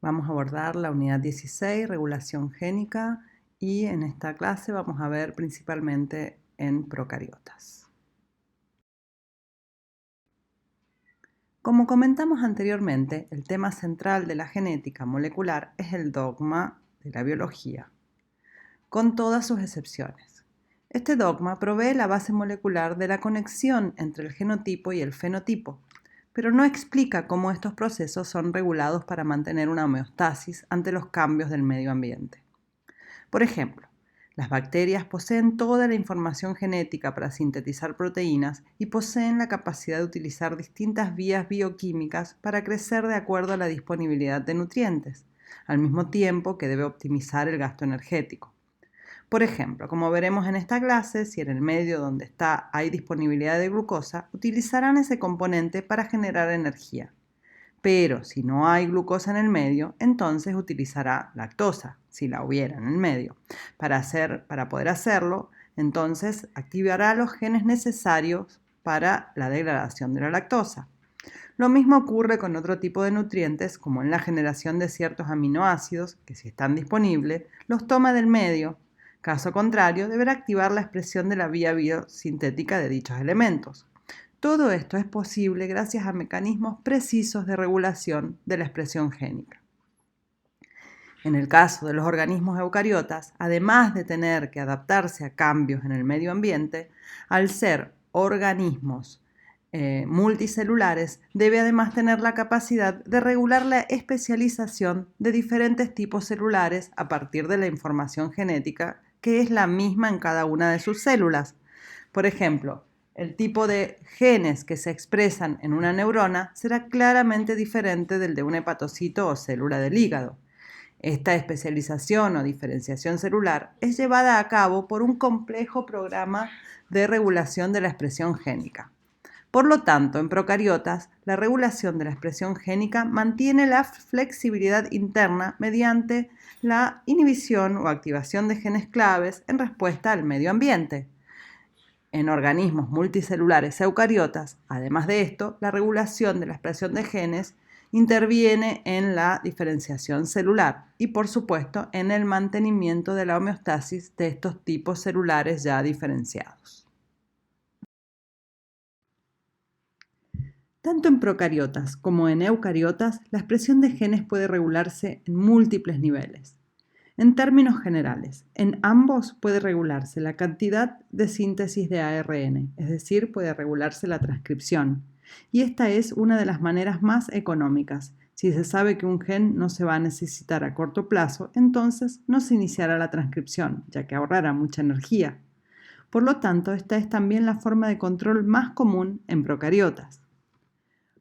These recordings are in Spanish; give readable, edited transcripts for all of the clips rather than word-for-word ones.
Vamos a abordar la unidad 16, regulación génica, y en esta clase vamos a ver principalmente en procariotas. Como comentamos anteriormente, el tema central de la genética molecular es el dogma de la biología, con todas sus excepciones. Este dogma provee la base molecular de la conexión entre el genotipo y el fenotipo, pero no explica cómo estos procesos son regulados para mantener una homeostasis ante los cambios del medio ambiente. Por ejemplo, las bacterias poseen toda la información genética para sintetizar proteínas y poseen la capacidad de utilizar distintas vías bioquímicas para crecer de acuerdo a la disponibilidad de nutrientes, al mismo tiempo que debe optimizar el gasto energético. Por ejemplo, como veremos en esta clase, si en el medio donde está hay disponibilidad de glucosa, utilizarán ese componente para generar energía. Pero si no hay glucosa en el medio, entonces utilizará lactosa, si la hubiera en el medio. Para poder hacerlo, entonces activará los genes necesarios para la degradación de la lactosa. Lo mismo ocurre con otro tipo de nutrientes, como en la generación de ciertos aminoácidos, que si están disponibles, los toma del medio. Caso contrario, deberá activar la expresión de la vía biosintética de dichos elementos. Todo esto es posible gracias a mecanismos precisos de regulación de la expresión génica. En el caso de los organismos eucariotas, además de tener que adaptarse a cambios en el medio ambiente, al ser organismos multicelulares, debe además tener la capacidad de regular la especialización de diferentes tipos celulares a partir de la información genética que es la misma en cada una de sus células. Por ejemplo, el tipo de genes que se expresan en una neurona será claramente diferente del de un hepatocito o célula del hígado. Esta especialización o diferenciación celular es llevada a cabo por un complejo programa de regulación de la expresión génica. Por lo tanto, en procariotas, la regulación de la expresión génica mantiene la flexibilidad interna mediante la inhibición o activación de genes claves en respuesta al medio ambiente. En organismos multicelulares eucariotas, además de esto, la regulación de la expresión de genes interviene en la diferenciación celular y, por supuesto, en el mantenimiento de la homeostasis de estos tipos celulares ya diferenciados. Tanto en procariotas como en eucariotas, la expresión de genes puede regularse en múltiples niveles. En términos generales, en ambos puede regularse la cantidad de síntesis de ARN, es decir, puede regularse la transcripción. Y esta es una de las maneras más económicas. Si se sabe que un gen no se va a necesitar a corto plazo, entonces no se iniciará la transcripción, ya que ahorrará mucha energía. Por lo tanto, esta es también la forma de control más común en procariotas.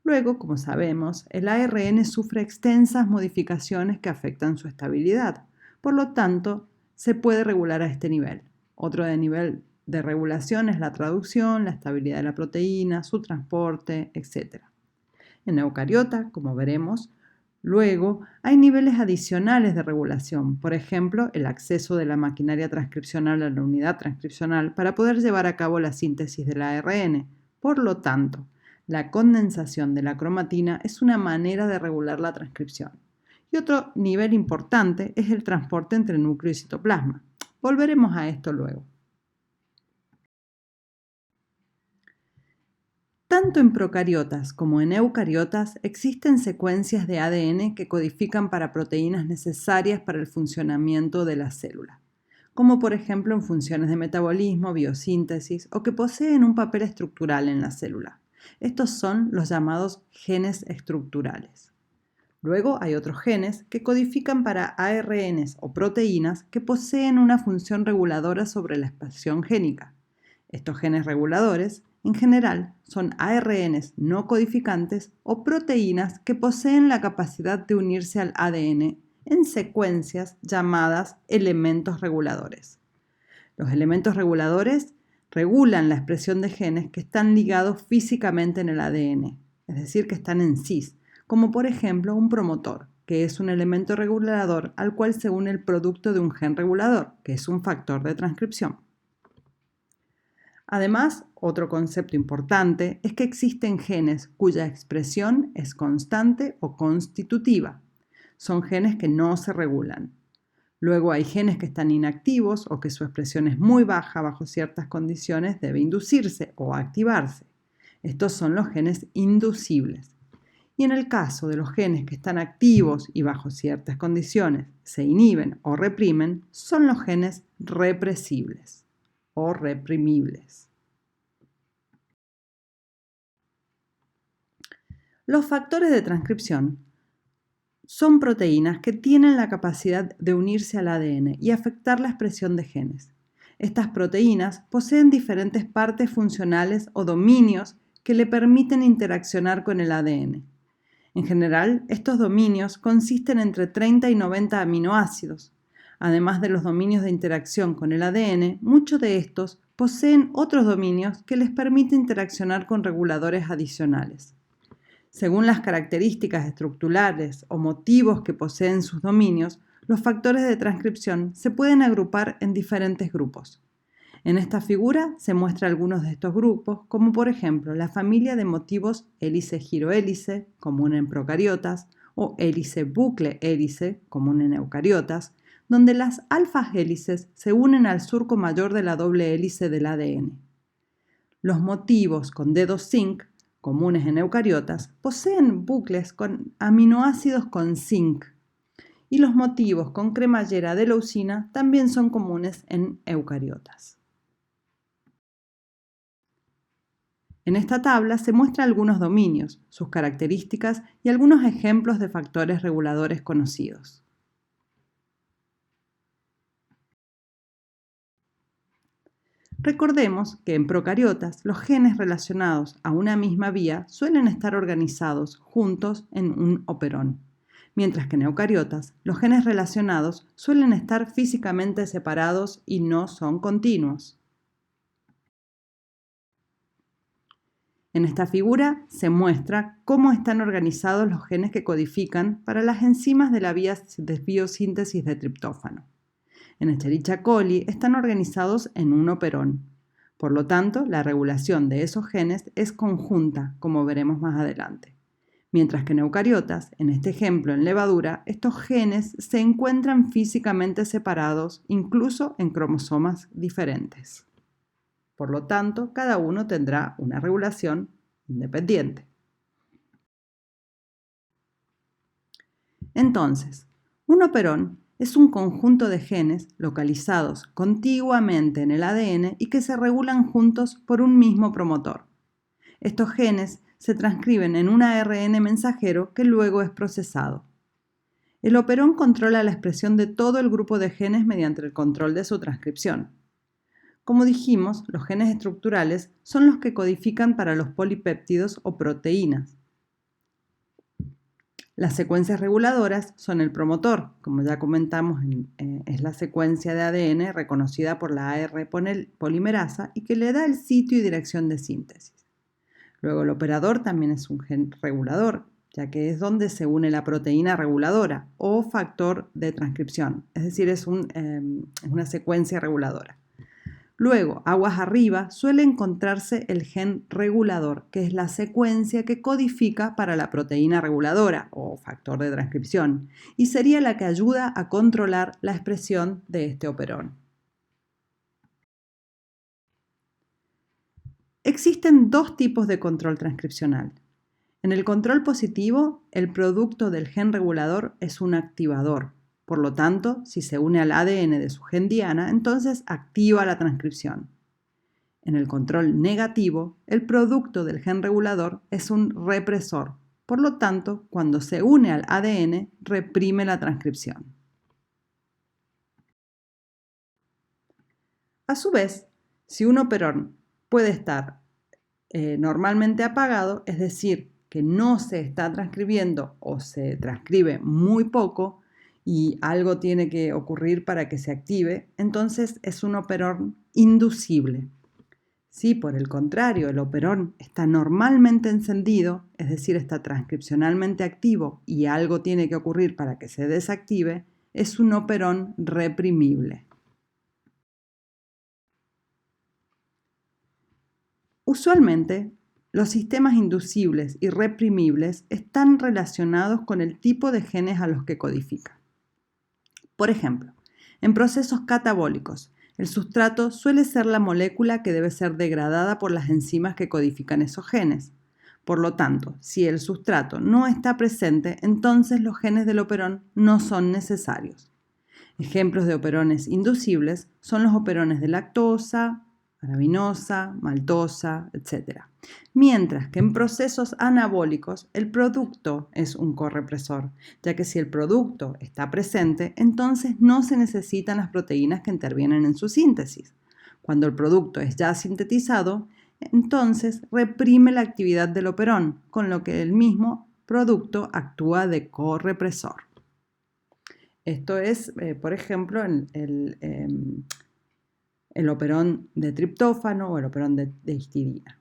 Luego, como sabemos, el ARN sufre extensas modificaciones que afectan su estabilidad. Por lo tanto, se puede regular a este nivel. Otro nivel de regulación es la traducción, la estabilidad de la proteína, su transporte, etc. En eucariota, como veremos, luego hay niveles adicionales de regulación, por ejemplo, el acceso de la maquinaria transcripcional a la unidad transcripcional para poder llevar a cabo la síntesis del ARN. Por lo tanto, la condensación de la cromatina es una manera de regular la transcripción. Y otro nivel importante es el transporte entre núcleo y citoplasma. Volveremos a esto luego. Tanto en procariotas como en eucariotas existen secuencias de ADN que codifican para proteínas necesarias para el funcionamiento de la célula, como por ejemplo en funciones de metabolismo, biosíntesis o que poseen un papel estructural en la célula. Estos son los llamados genes estructurales. Luego hay otros genes que codifican para ARNs o proteínas que poseen una función reguladora sobre la expresión génica. Estos genes reguladores, en general, son ARNs no codificantes o proteínas que poseen la capacidad de unirse al ADN en secuencias llamadas elementos reguladores. Los elementos reguladores regulan la expresión de genes que están ligados físicamente en el ADN, es decir, que están en cis, como por ejemplo un promotor, que es un elemento regulador al cual se une el producto de un gen regulador, que es un factor de transcripción. Además, otro concepto importante es que existen genes cuya expresión es constante o constitutiva. son genes que no se regulan. Luego hay genes que están inactivos o que su expresión es muy baja bajo ciertas condiciones, debe inducirse o activarse. Estos son los genes inducibles. Y en el caso de los genes que están activos y bajo ciertas condiciones se inhiben o reprimen, son los genes represibles o reprimibles. Los factores de transcripción son proteínas que tienen la capacidad de unirse al ADN y afectar la expresión de genes. Estas proteínas poseen diferentes partes funcionales o dominios que le permiten interaccionar con el ADN. En general, estos dominios consisten entre 30 y 90 aminoácidos. Además de los dominios de interacción con el ADN, muchos de estos poseen otros dominios que les permiten interaccionar con reguladores adicionales. Según las características estructurales o motivos que poseen sus dominios, los factores de transcripción se pueden agrupar en diferentes grupos. En esta figura se muestran algunos de estos grupos, como por ejemplo la familia de motivos hélice-girohélice, común en procariotas, o hélice-bucle-hélice, común en eucariotas, donde las alfa-hélices se unen al surco mayor de la doble hélice del ADN. Los motivos con dedo zinc, comunes en eucariotas, poseen bucles con aminoácidos con zinc, y los motivos con cremallera de leucina también son comunes en eucariotas. En esta tabla se muestran algunos dominios, sus características y algunos ejemplos de factores reguladores conocidos. Recordemos que en procariotas los genes relacionados a una misma vía suelen estar organizados juntos en un operón, mientras que en eucariotas los genes relacionados suelen estar físicamente separados y no son continuos. En esta figura se muestra cómo están organizados los genes que codifican para las enzimas de la vía de biosíntesis de triptófano. En Escherichia coli están organizados en un operón. Por lo tanto, la regulación de esos genes es conjunta, como veremos más adelante. Mientras que en eucariotas, en este ejemplo en levadura, estos genes se encuentran físicamente separados, incluso en cromosomas diferentes. Por lo tanto, cada uno tendrá una regulación independiente. Entonces, un operón es un conjunto de genes localizados contiguamente en el ADN y que se regulan juntos por un mismo promotor. Estos genes se transcriben en un ARN mensajero que luego es procesado. El operón controla la expresión de todo el grupo de genes mediante el control de su transcripción. Como dijimos, los genes estructurales son los que codifican para los polipéptidos o proteínas. Las secuencias reguladoras son el promotor, como ya comentamos, es la secuencia de ADN reconocida por la AR polimerasa y que le da el sitio y dirección de síntesis. Luego el operador también es un gen regulador, ya que es donde se une la proteína reguladora o factor de transcripción, es decir, es una secuencia reguladora. Luego, aguas arriba, suele encontrarse el gen regulador, que es la secuencia que codifica para la proteína reguladora o factor de transcripción, y sería la que ayuda a controlar la expresión de este operón. Existen dos tipos de control transcripcional. En el control positivo, el producto del gen regulador es un activador. Por lo tanto, si se une al ADN de su gen diana, entonces activa la transcripción. En el control negativo, el producto del gen regulador es un represor. Por lo tanto, cuando se une al ADN, reprime la transcripción. A su vez, si un operón puede estar normalmente apagado, es decir, que no se está transcribiendo o se transcribe muy poco, y algo tiene que ocurrir para que se active, entonces es un operón inducible. Si por el contrario el operón está normalmente encendido, es decir, está transcripcionalmente activo y algo tiene que ocurrir para que se desactive, es un operón reprimible. Usualmente, Los sistemas inducibles y reprimibles están relacionados con el tipo de genes a los que codifican. Por ejemplo, en procesos catabólicos, el sustrato suele ser la molécula que debe ser degradada por las enzimas que codifican esos genes. Por lo tanto, si el sustrato no está presente, entonces los genes del operón no son necesarios. Ejemplos de operones inducibles son los operones de lactosa, arabinosa, maltosa, etc. Mientras que en procesos anabólicos el producto es un correpresor, ya que si el producto está presente, entonces no se necesitan las proteínas que intervienen en su síntesis. Cuando el producto es ya sintetizado, entonces reprime la actividad del operón, con lo que el mismo producto actúa de correpresor. Esto es, por ejemplo, el operón de triptófano o el operón de histidina.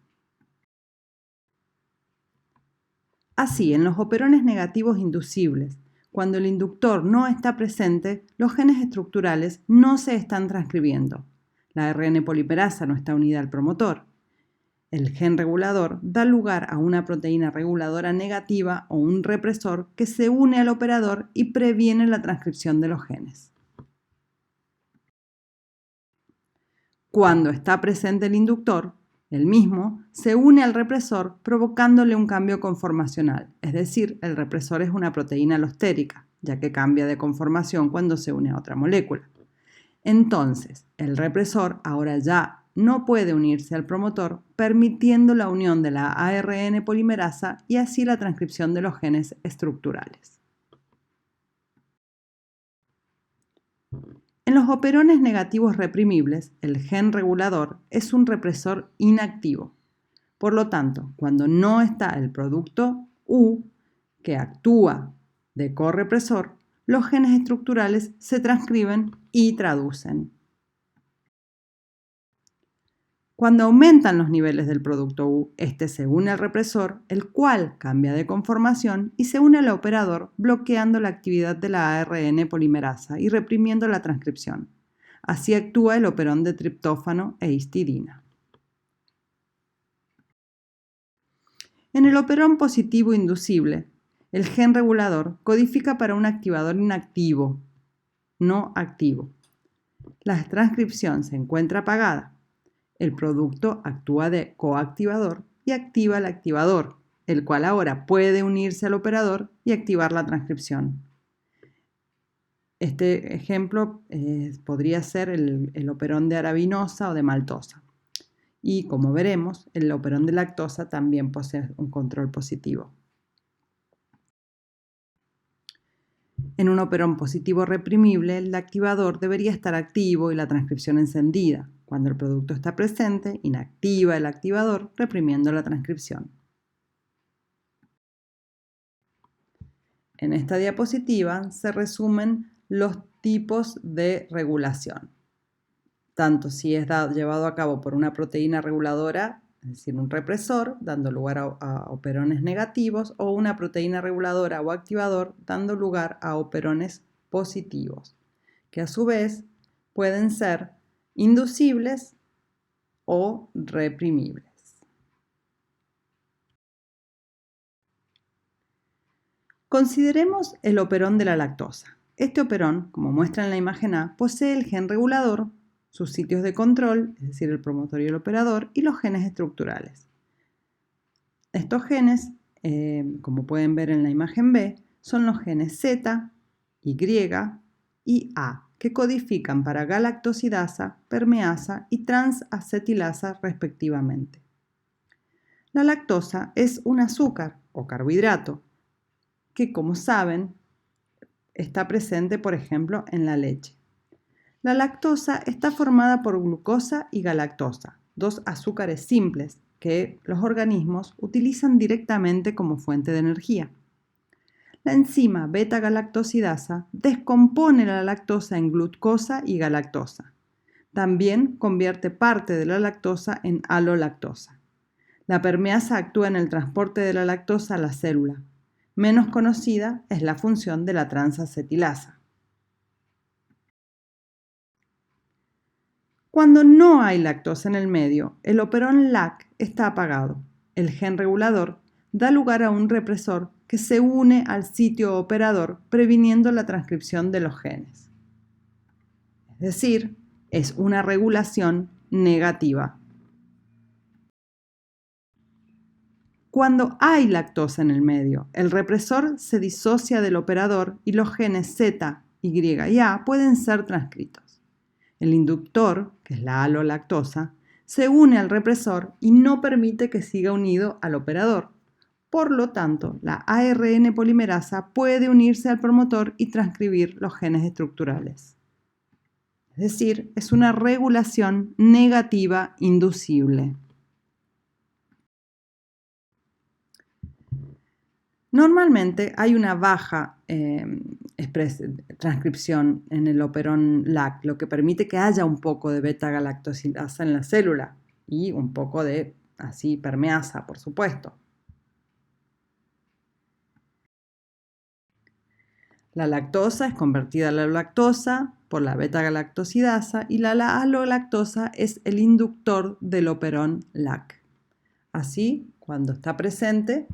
Así, en los operones negativos inducibles, cuando el inductor no está presente, los genes estructurales no se están transcribiendo. La ARN polimerasa no está unida al promotor. El gen regulador da lugar a una proteína reguladora negativa o un represor que se une al operador y previene la transcripción de los genes. Cuando está presente el inductor, el mismo se une al represor provocándole un cambio conformacional, es decir, el represor es una proteína alostérica, ya que cambia de conformación cuando se une a otra molécula. Entonces, el represor ahora ya no puede unirse al promotor, permitiendo la unión de la ARN polimerasa y así la transcripción de los genes estructurales. En los operones negativos reprimibles, el gen regulador es un represor inactivo. Por lo tanto, cuando no está el producto U, que actúa de correpresor, los genes estructurales se transcriben y traducen. Cuando aumentan los niveles del producto U, este se une al represor, el cual cambia de conformación y se une al operador, bloqueando la actividad de la ARN polimerasa y reprimiendo la transcripción. Así actúa el operón de triptófano e histidina. En el operón positivo inducible, el gen regulador codifica para un activador inactivo, no activo. La transcripción se encuentra apagada. El producto actúa de coactivador y activa el activador, el cual ahora puede unirse al operador y activar la transcripción. Este ejemplo podría ser el operón de arabinosa o de maltosa. Y como veremos, el operón de lactosa también posee un control positivo. En un operón positivo reprimible, el activador debería estar activo y la transcripción encendida. Cuando el producto está presente, inactiva el activador, reprimiendo la transcripción. En esta diapositiva se resumen los tipos de regulación, tanto si es llevado a cabo por una proteína reguladora, es decir, un represor, dando lugar a operones negativos, o una proteína reguladora o activador, dando lugar a operones positivos, que a su vez pueden ser inducibles o reprimibles. Consideremos el operón de la lactosa. Este operón, como muestra en la imagen A, posee el gen regulador, sus sitios de control, es decir, el promotor y el operador, y los genes estructurales. Estos genes, como pueden ver en la imagen B, son los genes Z, Y y A, que codifican para galactosidasa, permeasa y transacetilasa respectivamente. La lactosa es un azúcar o carbohidrato que, como saben, está presente, por ejemplo, en la leche. La lactosa está formada por glucosa y galactosa, dos azúcares simples que los organismos utilizan directamente como fuente de energía. La enzima beta-galactosidasa descompone la lactosa en glucosa y galactosa. También convierte parte de la lactosa en alolactosa. La permeasa actúa en el transporte de la lactosa a la célula. Menos conocida es la función de la transacetilasa. Cuando no hay lactosa en el medio, el operón LAC está apagado. el gen regulador da lugar a un represor que se une al sitio operador previniendo la transcripción de los genes. Es decir, es una regulación negativa. Cuando hay lactosa en el medio, el represor se disocia del operador y los genes Z, Y y A pueden ser transcritos. El inductor, que es la alolactosa, se une al represor y no permite que siga unido al operador. Por lo tanto, la ARN polimerasa puede unirse al promotor y transcribir los genes estructurales. Es decir, es una regulación negativa inducible. Normalmente hay una baja transcripción en el operón LAC, lo que permite que haya un poco de beta-galactosidasa en la célula y un poco de permeasa, por supuesto. La lactosa es convertida a la lactosa por la beta-galactosidasa y la alolactosa es el inductor del operón LAC. Así, cuando está presente,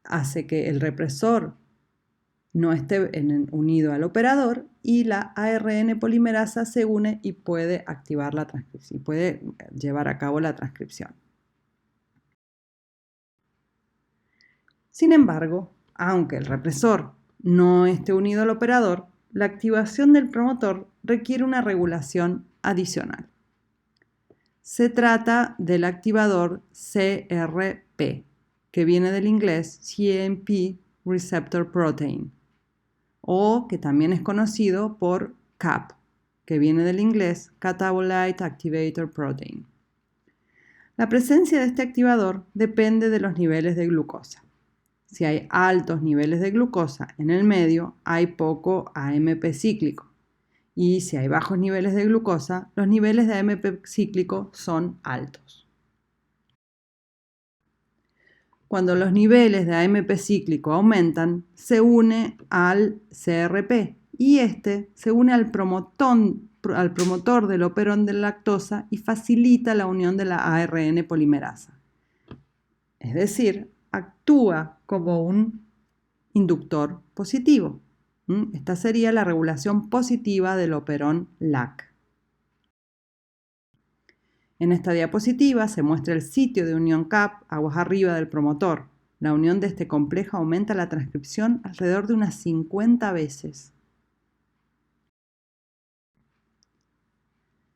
hace que el represor no esté unido al operador y la ARN polimerasa se une y puede activar la transcripción, y puede llevar a cabo la transcripción. Sin embargo, aunque el represor no esté unido al operador, la activación del promotor requiere una regulación adicional. Se trata del activador CRP, que viene del inglés CMP Receptor Protein, o que también es conocido por CAP, que viene del inglés Catabolite Activator Protein. La presencia de este activador depende de los niveles de glucosa. Si hay altos niveles de glucosa en el medio, hay poco AMP cíclico. Y si hay bajos niveles de glucosa, los niveles de AMP cíclico son altos. Cuando los niveles de AMP cíclico aumentan, se une al CRP y este se une al promotor del operón de lactosa y facilita la unión de la ARN polimerasa. Es decir, actúa como un inductor positivo. Esta sería la regulación positiva del operón LAC. En esta diapositiva se muestra el sitio de unión CAP aguas arriba del promotor. La unión de este complejo aumenta la transcripción alrededor de unas 50 veces.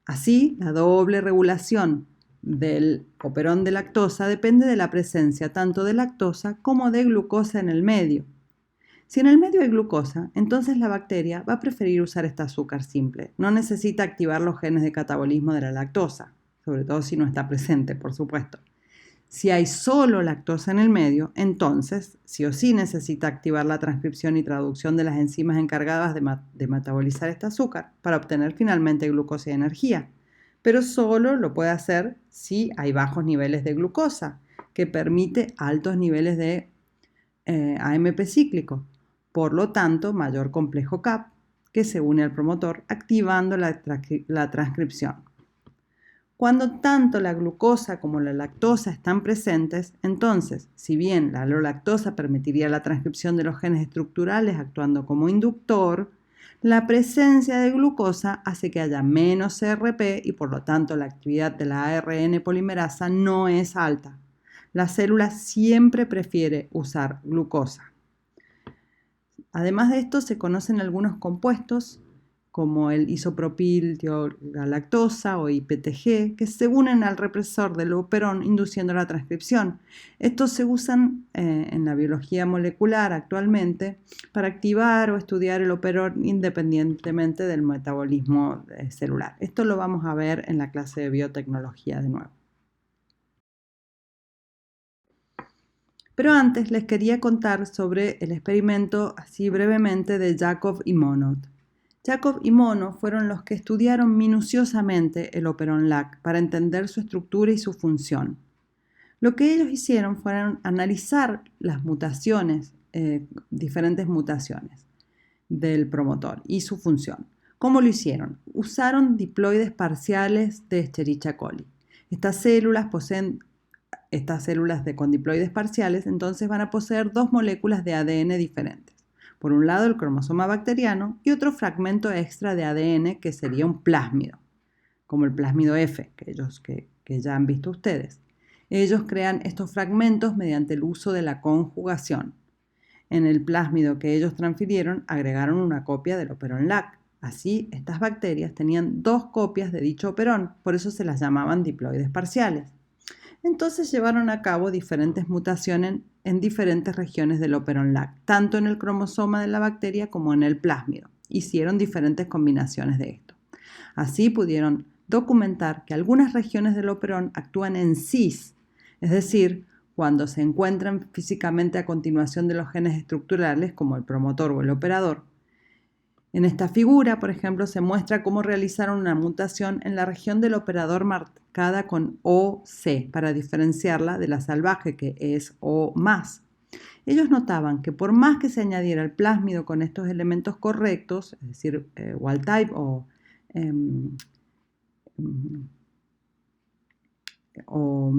Así, la doble regulación del operón de lactosa depende de la presencia tanto de lactosa como de glucosa en el medio. Si en el medio hay glucosa, entonces la bacteria va a preferir usar este azúcar simple. No necesita activar los genes de catabolismo de la lactosa, sobre todo si no está presente, por supuesto. Si hay solo lactosa en el medio, entonces sí o sí necesita activar la transcripción y traducción de las enzimas encargadas de metabolizar este azúcar para obtener finalmente glucosa y energía. Pero solo lo puede hacer si hay bajos niveles de glucosa, que permite altos niveles de AMP cíclico. Por lo tanto, mayor complejo CAP que se une al promotor activando la transcripción. Cuando tanto la glucosa como la lactosa están presentes, entonces, si bien la alolactosa permitiría la transcripción de los genes estructurales actuando como inductor, la presencia de glucosa hace que haya menos CRP y por lo tanto la actividad de la ARN polimerasa no es alta. La célula siempre prefiere usar glucosa. Además de esto, se conocen algunos compuestos como el isopropiltiolgalactosa o IPTG, que se unen al represor del operón induciendo la transcripción. Estos se usan en la biología molecular actualmente para activar o estudiar el operón independientemente del metabolismo celular. Esto lo vamos a ver en la clase de biotecnología de nuevo. Pero antes les quería contar sobre el experimento, así brevemente, de Jacob y Monod. Jacob y Monod fueron los que estudiaron minuciosamente el operón LAC para entender su estructura y su función. Lo que ellos hicieron fue analizar las mutaciones, diferentes mutaciones del promotor y su función. ¿Cómo lo hicieron? Usaron diploides parciales de Escherichia coli. Estas células poseen estas células con diploides parciales, entonces van a poseer dos moléculas de ADN diferentes. Por un lado el cromosoma bacteriano y otro fragmento extra de ADN que sería un plásmido, como el plásmido F, que ya han visto ustedes. Ellos crean estos fragmentos mediante el uso de la conjugación. En el plásmido que ellos transfirieron agregaron una copia del operón LAC. Así, estas bacterias tenían dos copias de dicho operón, por eso se las llamaban diploides parciales. Entonces llevaron a cabo diferentes mutaciones en diferentes regiones del operón LAC, tanto en el cromosoma de la bacteria como en el plásmido. Hicieron diferentes combinaciones de esto. Así pudieron documentar que algunas regiones del operón actúan en cis, es decir, cuando se encuentran físicamente a continuación de los genes estructurales como el promotor o el operador. En esta figura, por ejemplo, se muestra cómo realizaron una mutación en la región del operador marcada con OC para diferenciarla de la salvaje, que es O+. Ellos notaban que por más que se añadiera el plásmido con estos elementos correctos, es decir, wild type o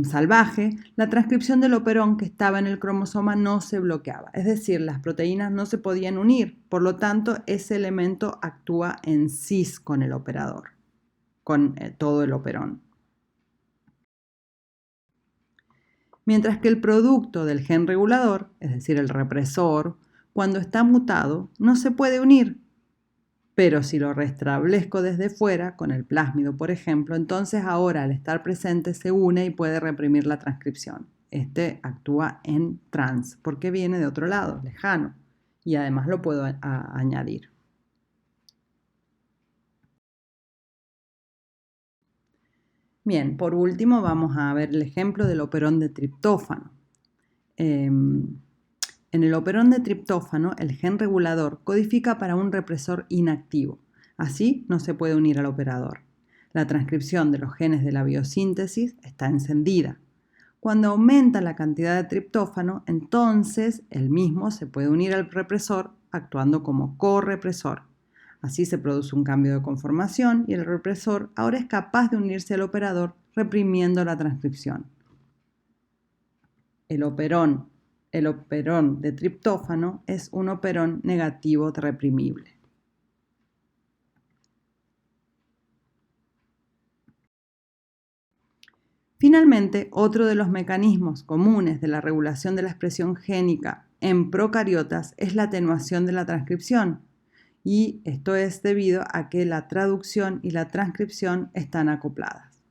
salvaje, la transcripción del operón que estaba en el cromosoma no se bloqueaba, es decir, las proteínas no se podían unir, por lo tanto ese elemento actúa en cis con el operador, con todo el operón. Mientras que el producto del gen regulador, es decir, el represor, cuando está mutado, no se puede unir. Pero si lo restablezco desde fuera, con el plásmido por ejemplo, entonces ahora al estar presente se une y puede reprimir la transcripción. Este actúa en trans porque viene de otro lado, lejano, y además lo puedo añadir. Bien, por último vamos a ver el ejemplo del operón de triptófano. En el operón de triptófano, el gen regulador codifica para un represor inactivo. Así no se puede unir al operador. La transcripción de los genes de la biosíntesis está encendida. Cuando aumenta la cantidad de triptófano, entonces el mismo se puede unir al represor actuando como correpresor. Así se produce un cambio de conformación y el represor ahora es capaz de unirse al operador reprimiendo la transcripción. El operón de triptófano es un operón negativo reprimible. Finalmente, otro de los mecanismos comunes de la regulación de la expresión génica en procariotas es la atenuación de la transcripción, y esto es debido a que la traducción y la transcripción están acopladas.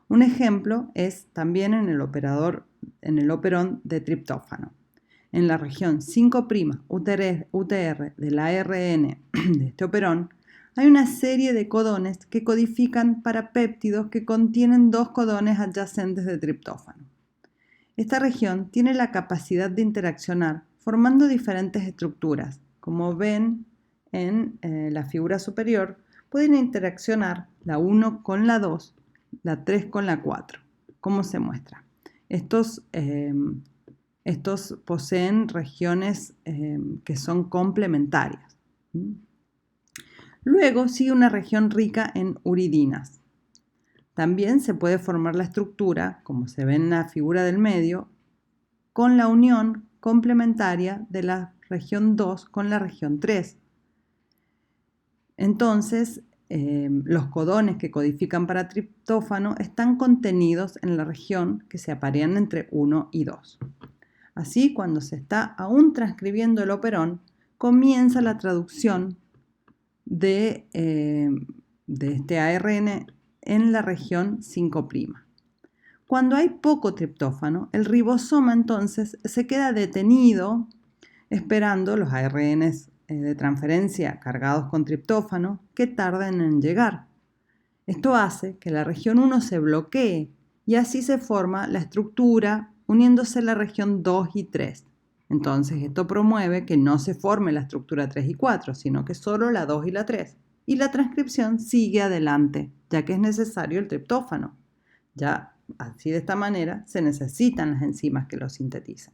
Un ejemplo es también en el operón de triptófano. En la región 5' UTR del ARN de este operón hay una serie de codones que codifican para péptidos que contienen dos codones adyacentes de triptófano. Esta región tiene la capacidad de interaccionar formando diferentes estructuras. Como ven en la figura superior, pueden interaccionar la 1 con la 2, la 3 con la 4. ¿Cómo se muestra? Estos poseen regiones que son complementarias. Luego sigue una región rica en uridinas. También se puede formar la estructura, como se ve en la figura del medio, con la unión complementaria de la región 2 con la región 3. Entonces, los codones que codifican para triptófano están contenidos en la región que se aparean entre 1 y 2. Así, cuando se está aún transcribiendo el operón, comienza la traducción de este ARN en la región 5'. Cuando hay poco triptófano, el ribosoma entonces se queda detenido esperando los ARNs de transferencia cargados con triptófano que tarden en llegar. Esto hace que la región 1 se bloquee y así se forma la estructura uniéndose la región 2 y 3. Entonces esto promueve que no se forme la estructura 3 y 4, sino que solo la 2 y la 3. Y la transcripción sigue adelante, ya que es necesario el triptófano. Ya así de esta manera se necesitan las enzimas que lo sintetizan.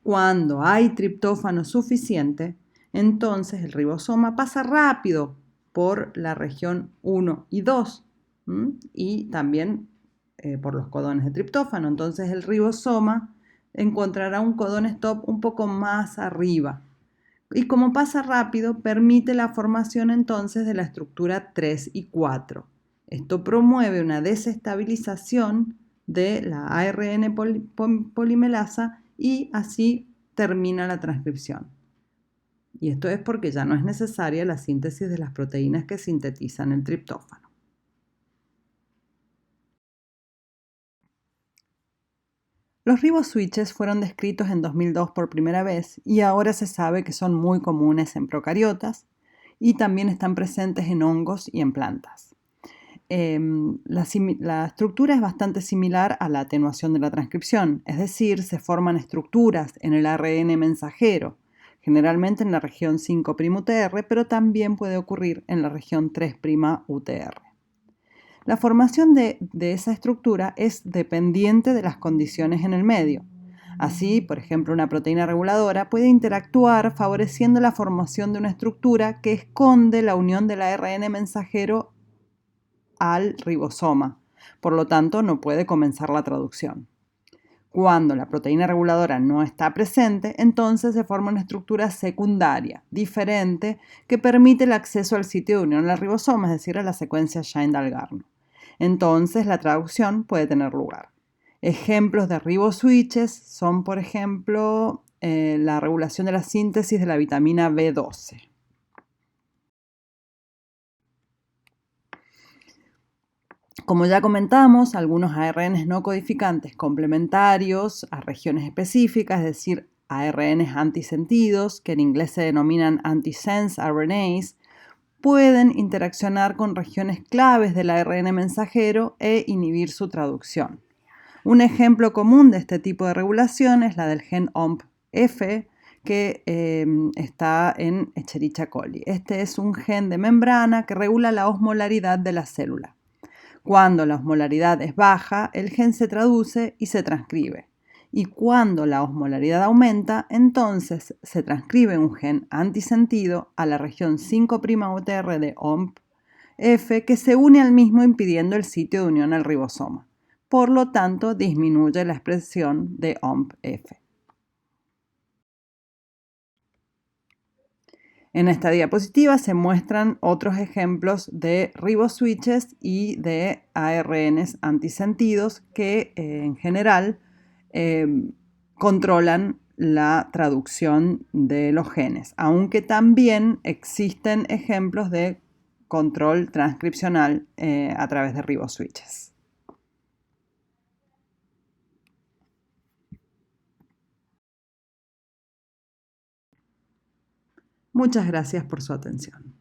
Cuando hay triptófano suficiente, entonces el ribosoma pasa rápido por la región 1 y 2 y también por los codones de triptófano. Entonces el ribosoma encontrará un codón stop un poco más arriba. Y como pasa rápido, permite la formación entonces de la estructura 3 y 4. Esto promueve una desestabilización de la ARN polimerasa y así termina la transcripción. Y esto es porque ya no es necesaria la síntesis de las proteínas que sintetizan el triptófano. Los riboswitches fueron descritos en 2002 por primera vez y ahora se sabe que son muy comunes en procariotas y también están presentes en hongos y en plantas. La estructura es bastante similar a la atenuación de la transcripción, es decir, se forman estructuras en el ARN mensajero, generalmente en la región 5' UTR, pero también puede ocurrir en la región 3' UTR. La formación de esa estructura es dependiente de las condiciones en el medio. Así, por ejemplo, una proteína reguladora puede interactuar favoreciendo la formación de una estructura que esconde la unión del ARN mensajero al ribosoma. Por lo tanto, no puede comenzar la traducción. Cuando la proteína reguladora no está presente, entonces se forma una estructura secundaria, diferente, que permite el acceso al sitio de unión al ribosoma, es decir, a la secuencia Shine-Dalgarno. Entonces, la traducción puede tener lugar. Ejemplos de riboswitches son, por ejemplo, la regulación de la síntesis de la vitamina B12. Como ya comentamos, algunos ARNs no codificantes complementarios a regiones específicas, es decir, ARNs antisentidos, que en inglés se denominan antisense RNAs, pueden interaccionar con regiones claves del ARN mensajero e inhibir su traducción. Un ejemplo común de este tipo de regulación es la del gen OMP-F, que está en Escherichia coli. Este es un gen de membrana que regula la osmolaridad de la célula. Cuando la osmolaridad es baja, el gen se traduce y se transcribe. Y cuando la osmolaridad aumenta, entonces se transcribe un gen antisentido a la región 5' UTR de OMP-F que se une al mismo impidiendo el sitio de unión al ribosoma. Por lo tanto, disminuye la expresión de OMP-F. En esta diapositiva se muestran otros ejemplos de riboswitches y de ARNs antisentidos que en general controlan la traducción de los genes, aunque también existen ejemplos de control transcripcional a través de riboswitches. Muchas gracias por su atención.